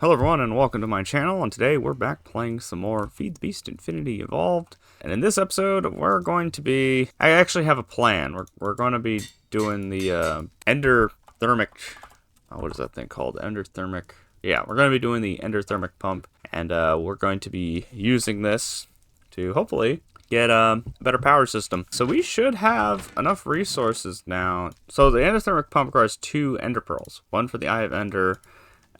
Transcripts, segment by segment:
Hello everyone and welcome to my channel, and today we're back playing some more Feed the Beast Infinity Evolved. And in this episode we're going to be, I actually have a plan. We're going to be doing the endothermic, what is that thing called? Endothermic, yeah, we're going to be doing the endothermic pump, and we're going to be using this to hopefully get a better power system. So we should have enough resources now. So the endothermic pump requires 2 ender pearls, one for the Eye of Ender,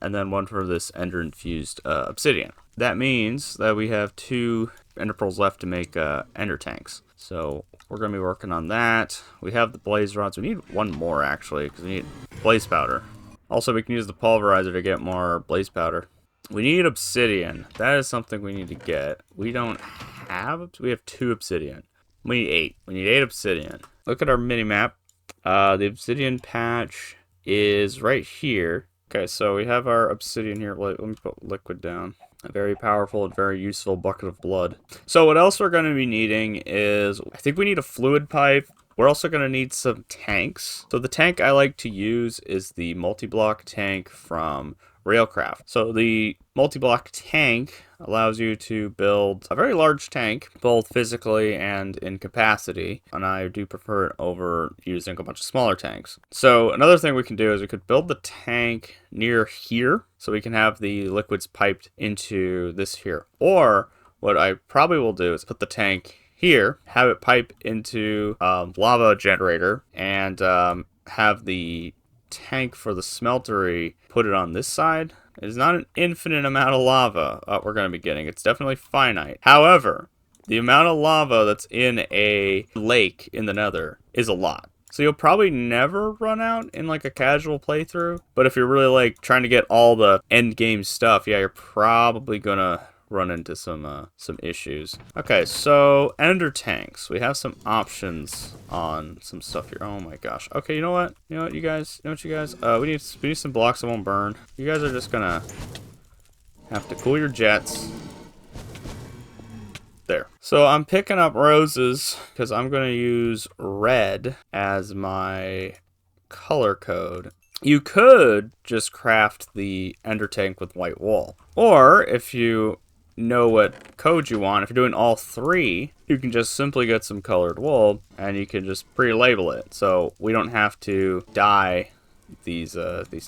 and then one for this ender-infused obsidian. That means that we have 2 ender pearls left to make ender tanks. So we're going to be working on that. We have the blaze rods. We need 1 more, actually, because we need blaze powder. Also, we can use the pulverizer to get more blaze powder. We need obsidian. That is something we need to get. We don't have... We have 2 obsidian. We need 8. We need 8 obsidian. Look at our mini-map. The obsidian patch is right here. Okay, so we have our obsidian here. Let me put liquid down. A very powerful and very useful bucket of blood. So what else we're going to be needing is, I think we need a fluid pipe. We're also going to need some tanks. So the tank I like to use is the multi-block tank from Railcraft. So the multi-block tank allows you to build a very large tank, both physically and in capacity, and I do prefer it over using a bunch of smaller tanks. So another thing we can do is we could build the tank near here, so we can have the liquids piped into this here. Or what I probably will do is put the tank here, have it pipe into lava generator, and have the tank for the smeltery put it on this side. It is not an infinite amount of lava we're going to be getting. It's definitely finite. However, the amount of lava that's in a lake in the nether is a lot. So you'll probably never run out in like a casual playthrough. But if you're really like trying to get all the end game stuff, yeah, you're probably gonna run into some issues. Okay, so ender tanks. We have some options on some stuff here. Oh my gosh. Okay, you know what? You guys? We need some blocks that won't burn. You guys are just gonna have to cool your jets. There. So I'm picking up roses because I'm gonna use red as my color code. You could just craft the ender tank with white wool, or if you know what code you want, if you're doing all 3, you can just simply get some colored wool and you can just pre-label it, so we don't have to dye these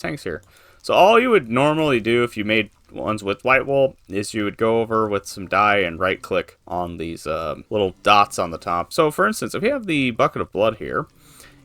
tanks here. So all you would normally do if you made ones with white wool is you would go over with some dye and right click on these little dots on the top. So for instance, if we have the bucket of blood here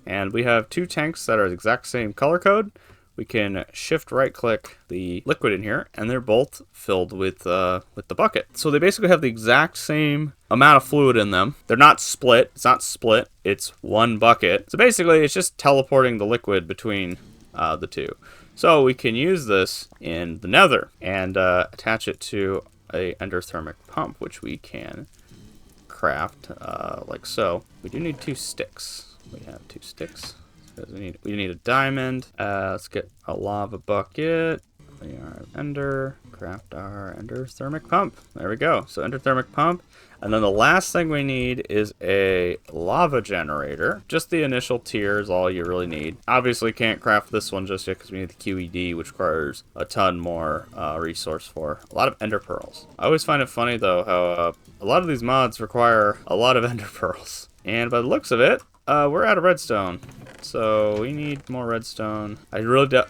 and we have 2 tanks that are the exact same color code, we can shift right click the liquid in here, and they're both filled with the bucket. So they basically have the exact same amount of fluid in them. They're not split. It's not split. It's 1 bucket. So basically, it's just teleporting the liquid between the 2. So we can use this in the nether and attach it to a endothermic pump, which we can craft like so. We do need 2 sticks. We have 2 sticks. We need a diamond. Let's get a lava bucket. We are ender. Craft our endothermic pump. There we go. So endothermic pump. And then the last thing we need is a lava generator. Just the initial tier is all you really need. Obviously can't craft this one just yet because we need the QED, which requires a ton more resource for a lot of ender pearls. I always find it funny though how a lot of these mods require a lot of ender pearls. And by the looks of it, we're out of redstone. So we need more redstone. I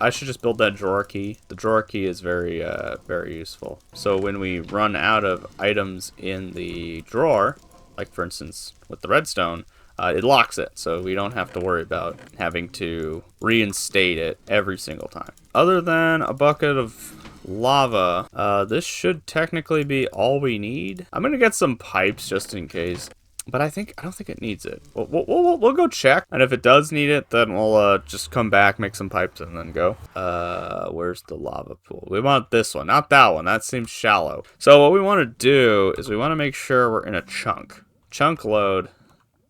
should just build that drawer key. The drawer key is very useful. So when we run out of items in the drawer, like for instance with the redstone, it locks it. So we don't have to worry about having to reinstate it every single time. Other than a bucket of lava, this should technically be all we need. I'm gonna get some pipes just in case. But I don't think it needs it. We'll go check, and if it does need it, then we'll just come back, make some pipes, and then go. Where's the lava pool? We want this one, not that one. That seems shallow. So what we want to do is we want to make sure we're in a chunk. Chunk load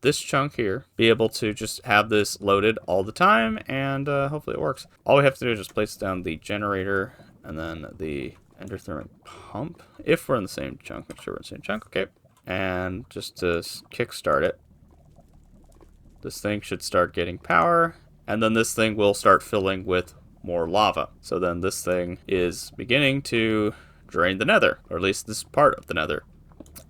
this chunk here. Be able to just have this loaded all the time, and hopefully it works. All we have to do is just place down the generator, and then the endothermic pump. If we're in the same chunk, make sure we're in the same chunk. Okay. And just to kickstart it, this thing should start getting power, and then this thing will start filling with more lava. So then this thing is beginning to drain the nether, or at least this part of the nether.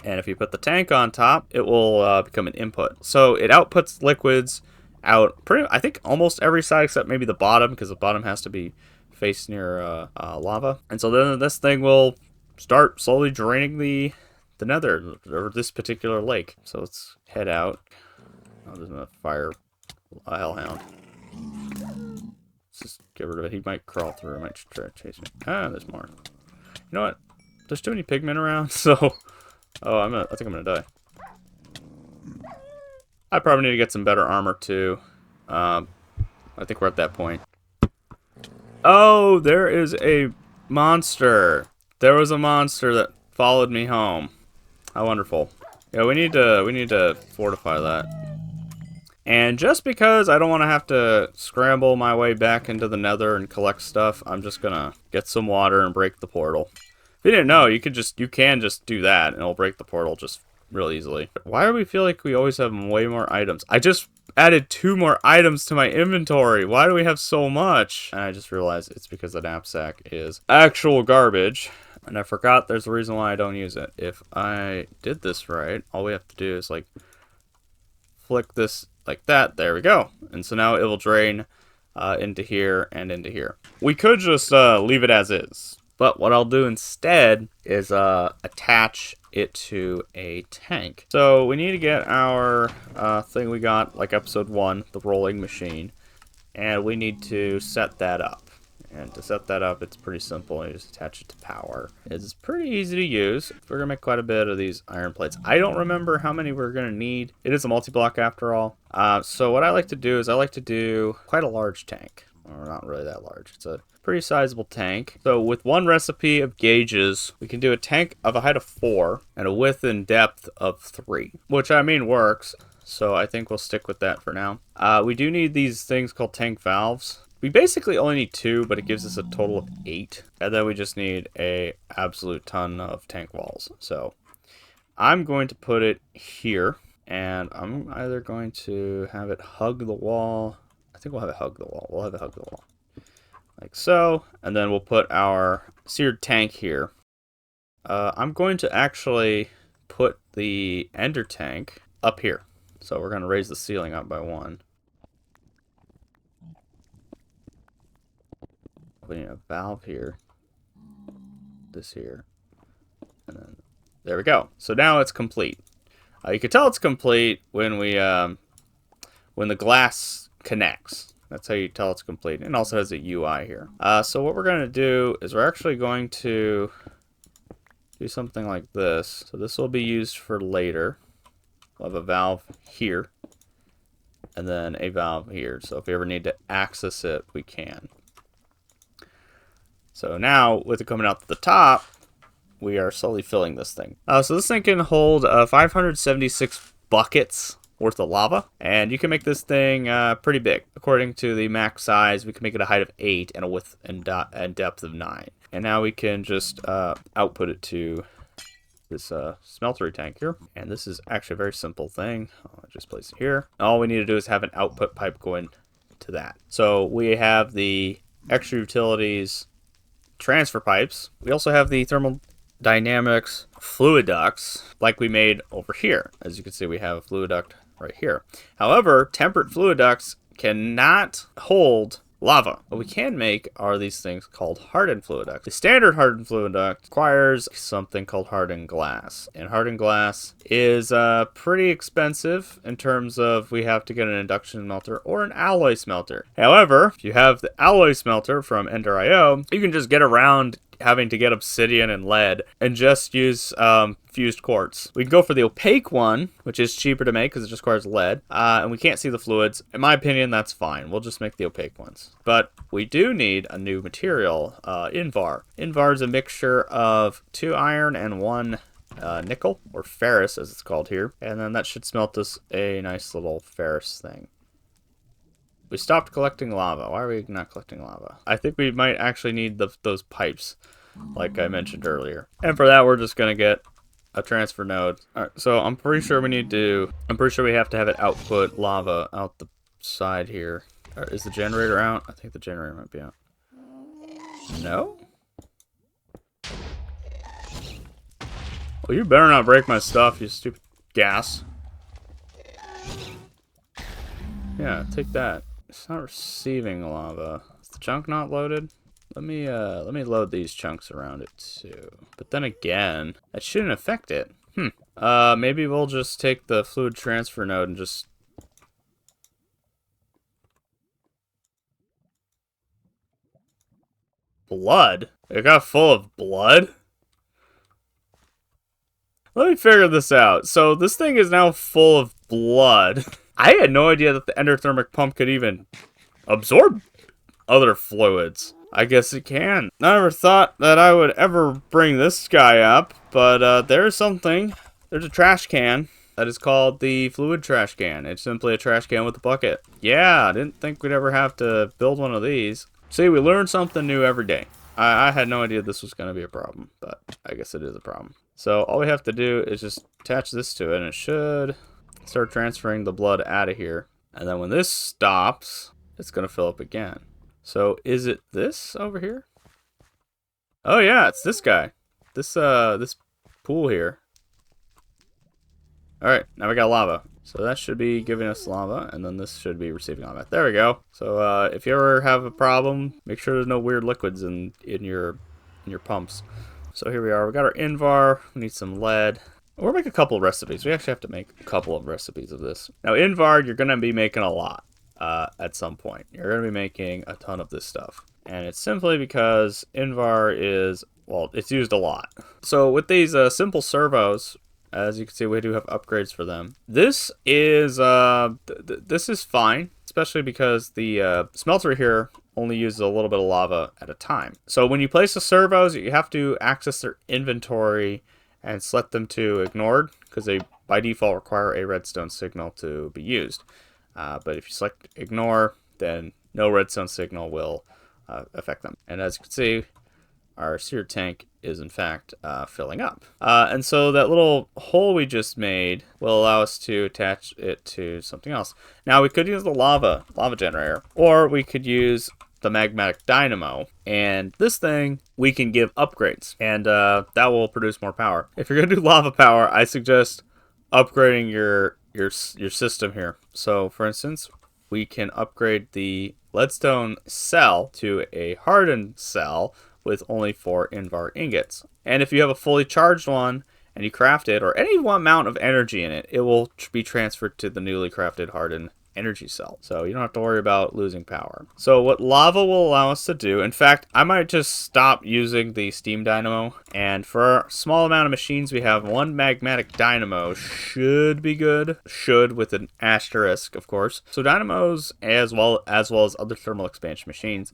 And if you put the tank on top, it will become an input. So it outputs liquids out I think almost every side except maybe the bottom, because the bottom has to be faced near lava. And so then this thing will start slowly draining the nether, or this particular lake. So let's head out. Oh, there's a fire hellhound. Let's just get rid of it. He might crawl through. He might try to chase me. Ah, there's more. You know what? There's too many pigmen around, so... Oh, I think I'm gonna die. I probably need to get some better armor, too. I think we're at that point. Oh, there is a monster. There was a monster that followed me home. How wonderful. Yeah, we need to fortify that. And just because I don't want to have to scramble my way back into the nether and collect stuff, I'm just gonna get some water and break the portal. If you didn't know, you can just do that and it'll break the portal just real easily. Why do we feel like we always have way more items? I just added 2 more items to my inventory. Why do we have so much? And I just realized it's because the knapsack is actual garbage. And I forgot there's a reason why I don't use it. If I did this right, all we have to do is like flick this like that. There we go. And so now it will drain into here and into here. We could just leave it as is. But what I'll do instead is attach it to a tank. So we need to get our thing we got, like episode 1, the rolling machine. And we need to set that up. And to set that up, it's pretty simple. You just attach it to power. It's pretty easy to use. We're going to make quite a bit of these iron plates. I don't remember how many we're going to need. It is a multi-block after all. So what I like to do is I like to do quite a large tank. Or not really that large. It's a pretty sizable tank. So with 1 recipe of gauges, we can do a tank of a height of 4 and a width and depth of 3, which I mean works. So I think we'll stick with that for now. We do need these things called tank valves. We basically only need 2, but it gives us a total of 8. And then we just need a absolute ton of tank walls. So I'm going to put it here, and I'm either going to have it hug the wall. I think we'll have it hug the wall. We'll have it hug the wall. Like so. And then we'll put our seared tank here. I'm going to actually put the ender tank up here. So we're going to raise the ceiling up by 1. We need a valve here. This here. And then there we go. So now it's complete. You can tell it's complete when we when the glass connects. That's how you tell it's complete. And it also has a UI here. So what we're going to do is we're actually going to do something like this. So this will be used for later. We'll have a valve here. And then a valve here. So if we ever need to access it, we can. So now, with it coming out to the top, we are slowly filling this thing. So this thing can hold 576 buckets worth of lava. And you can make this thing pretty big. According to the max size, we can make it a height of 8 and a width and depth of 9. And now we can just output it to this smeltery tank here. And this is actually a very simple thing. I'll just place it here. All we need to do is have an output pipe go into that. So we have the extra utilities transfer pipes. We also have the thermodynamics fluid ducts like we made over here. As you can see, we have a fluid duct right here. However, temperate fluid ducts cannot hold lava. What we can make are these things called hardened fluid ducts. The standard hardened fluid duct requires something called hardened glass. And hardened glass is pretty expensive in terms of we have to get an induction smelter or an alloy smelter. However, if you have the alloy smelter from Ender.io, you can just get around having to get obsidian and lead and just use fused quartz. We can go for the opaque one, which is cheaper to make because it just requires lead, and we can't see the fluids. In my opinion, that's fine. We'll just make the opaque ones. But we do need a new material, Invar. Invar is a mixture of 2 iron and 1 nickel, or ferrous as it's called here, and then that should smelt us a nice little ferrous thing. We stopped collecting lava. Why are we not collecting lava? I think we might actually need those pipes, like I mentioned earlier. And for that, we're just going to get a transfer node. All right, so I'm pretty sure we have to have it output lava out the side here. Is the generator out? I think the generator might be out. No? Well, you better not break my stuff, you stupid gas. Yeah, take that. It's not receiving lava. Is the chunk not loaded? Let me load these chunks around it too. But then again, that shouldn't affect it. Maybe we'll just take the fluid transfer node and just... Blood? It got full of blood? Let me figure this out. So this thing is now full of blood. I had no idea that the endothermic pump could even absorb other fluids. I guess it can. I never thought that I would ever bring this guy up, but there's something. There's a trash can that is called the fluid trash can. It's simply a trash can with a bucket. Yeah, I didn't think we'd ever have to build one of these. See, we learn something new every day. I had no idea this was going to be a problem, but I guess it is a problem. So all we have to do is just attach this to it, and it should start transferring the blood out of here. And then when this stops, it's going to fill up again. So is it this over here? Oh yeah, it's this guy. This pool here. Alright, now we got lava. So that should be giving us lava, and then this should be receiving lava. There we go. So if you ever have a problem, make sure there's no weird liquids in your pumps. So here we are. We got our Invar. We need some lead. We'll make a couple of recipes. We actually have to make a couple of recipes of this. Now Invar, you're going to be making a lot. At some point. You're going to be making a ton of this stuff. And it's simply because Invar is, well, it's used a lot. So with these simple servos, as you can see, we do have upgrades for them. This is this is fine, especially because the smelter here only uses a little bit of lava at a time. So when you place the servos, you have to access their inventory and select them to ignored, because they by default require a redstone signal to be used. But if you select ignore, then no redstone signal will affect them. And as you can see, our sewer tank is in fact filling up. And so that little hole we just made will allow us to attach it to something else. Now we could use the lava generator, or we could use the magmatic dynamo. And this thing, we can give upgrades, and that will produce more power. If you're gonna do lava power, I suggest upgrading your system here. So for instance, we can upgrade the leadstone cell to a hardened cell with only 4 Invar ingots. And if you have a fully charged one and you craft it, or any amount of energy in it, it will be transferred to the newly crafted hardened energy cell. So you don't have to worry about losing power. So what lava will allow us to do, in fact, I might just stop using the steam dynamo. And for a small amount of machines, we have 1 magmatic dynamo. Should be good. Should with an asterisk, of course. So dynamos, as well as other thermal expansion machines,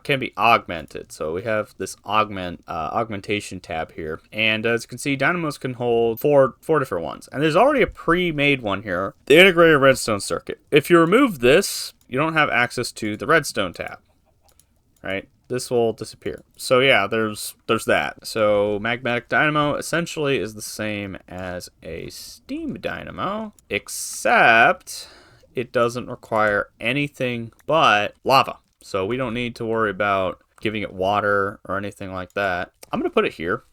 can be augmented. So we have this augmentation tab here, and as you can see, dynamos can hold four different ones, and there's already a pre-made one here, the integrated redstone circuit. If you remove this, you don't have access to the redstone tab, right? This will disappear. So yeah, there's that. So magmatic dynamo essentially is the same as a steam dynamo, except it doesn't require anything but lava. So we don't need to worry about giving it water or anything like that. I'm going to put it here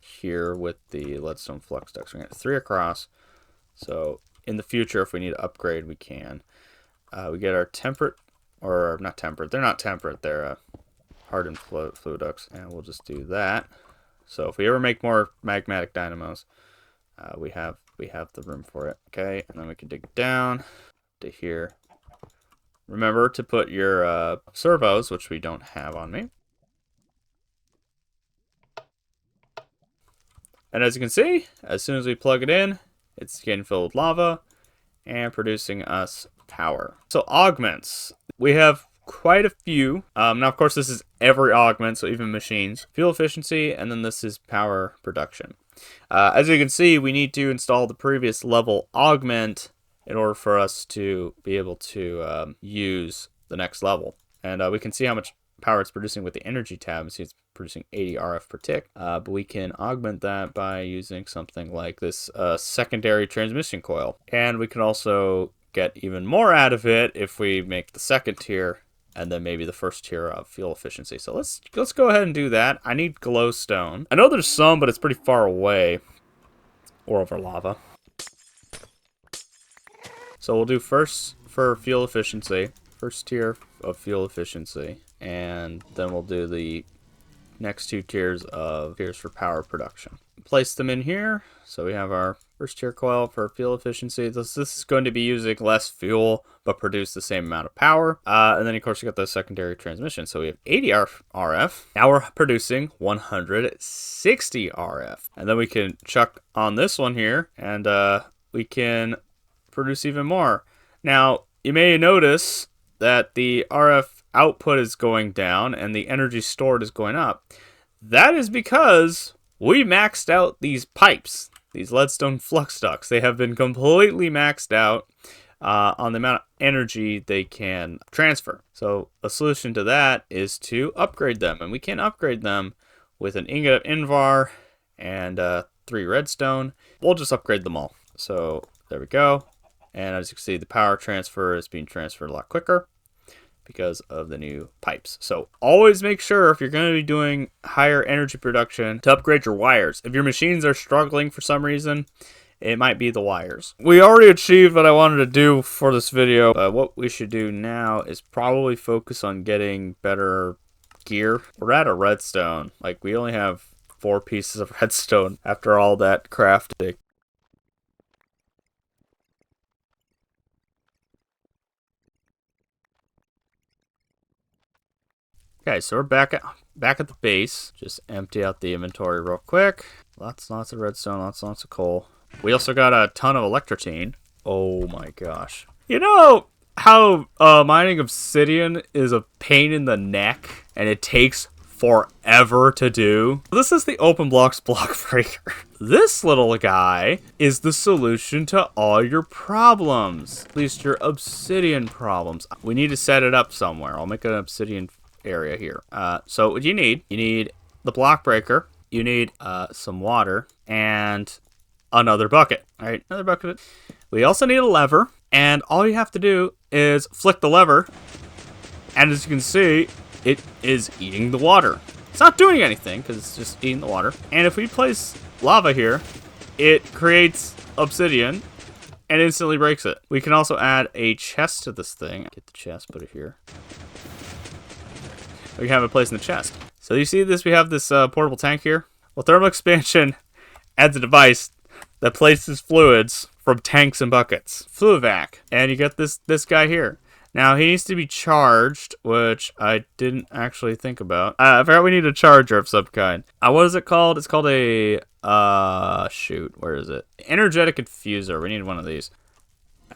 with the leadstone flux ducts. We're going to get 3 across. So in the future, if we need to upgrade, we can. We get our temperate, or not temperate. They're not temperate. They're hardened fluid ducts. And we'll just do that. So if we ever make more magmatic dynamos, we have the room for it. Okay, and then we can dig down to here. Remember to put your servos, which we don't have on me. And as you can see, as soon as we plug it in, it's getting filled with lava and producing us power. So augments, we have quite a few. Now, of course, this is every augment, so even machines. Fuel efficiency, and then this is power production. As you can see, we need to install the previous level augment in order for us to be able to use the next level. And we can see how much power it's producing with the energy tab. See, it's producing 80 RF per tick. But we can augment that by using something like this secondary transmission coil. And we can also get even more out of it if we make the second tier and then maybe the first tier of fuel efficiency. So let's go ahead and do that. I need glowstone. I know there's some, but it's pretty far away, or over lava. So we'll do first for fuel efficiency, first tier of fuel efficiency, and then we'll do the next 2 tiers for power production. Place them in here. So we have our first tier coil for fuel efficiency. This is going to be using less fuel, but produce the same amount of power. And then, of course, you got the secondary transmission. So we have 80 RF. Now we're producing 160 RF. And then we can chuck on this one here, and we can produce even more. Now, you may notice that the RF output is going down and the energy stored is going up. That is because we maxed out these pipes, these leadstone flux ducts. They have been completely maxed out on the amount of energy they can transfer. So a solution to that is to upgrade them, and we can upgrade them with an ingot of Invar and 3 redstone. We'll just upgrade them all. So there we go. And as you can see, the power transfer is being transferred a lot quicker because of the new pipes. So always make sure, if you're going to be doing higher energy production, to upgrade your wires. If your machines are struggling for some reason, it might be the wires. We already achieved what I wanted to do for this video. What we should do now is probably focus on getting better gear. We're at a redstone. Like, we only have 4 pieces of redstone after all that crafting. Okay, so we're back at the base. Just empty out the inventory real quick. Lots of redstone, lots of coal. We also got a ton of electrotine. Oh my gosh. You know how mining obsidian is a pain in the neck and it takes forever to do? This is the open blocks block breaker. This little guy is the solution to all your problems. At least your obsidian problems. We need to set it up somewhere. I'll make an obsidian area here. So what you need the block breaker, you need some water, and another bucket. All right, another bucket. We also need a lever, and all you have to do is flick the lever, and as you can see, it is eating the water. It's not doing anything because it's just eating the water. And if we place lava here, it creates obsidian and instantly breaks it. We can also add a chest to this thing. Get the chest, put it here. We have a place in the chest. So you see this, we have this portable tank here. Well, thermal expansion adds a device that places fluids from tanks and buckets. Fluivac. And you get this guy here. Now, he needs to be charged, which I didn't actually think about. I forgot we need a charger of some kind. What is it called? It's called a, shoot, where is it? Energetic infuser. We need one of these.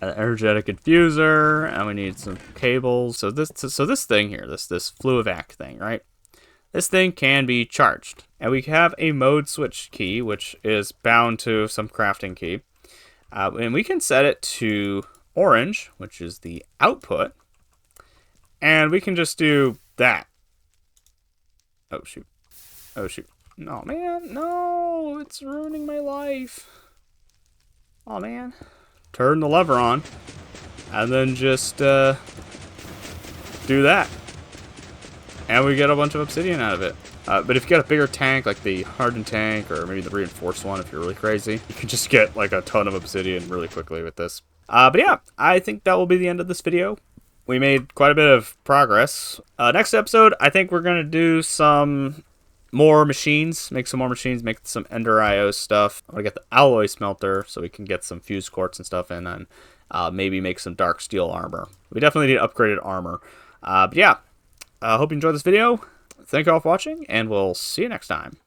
Energetic infuser, and we need some cables. So this thing here, this Fluivac thing, right? This thing can be charged, and we have a mode switch key, which is bound to some crafting key, and we can set it to orange, which is the output, and we can just do that. Oh shoot! Oh shoot! No, man, no! It's ruining my life. Oh man. Turn the lever on, and then just do that. And we get a bunch of obsidian out of it. But if you get a bigger tank, like the hardened tank, or maybe the reinforced one if you're really crazy, you can just get like a ton of obsidian really quickly with this. But yeah, I think that will be the end of this video. We made quite a bit of progress. Next episode, I think we're going to do some more machines, make some more machines, make some Ender IO stuff. I'm gonna get the alloy smelter so we can get some fuse quartz and stuff in, and maybe make some dark steel armor. We definitely need upgraded armor. But yeah, hope you enjoyed this video. Thank you all for watching, and we'll see you next time.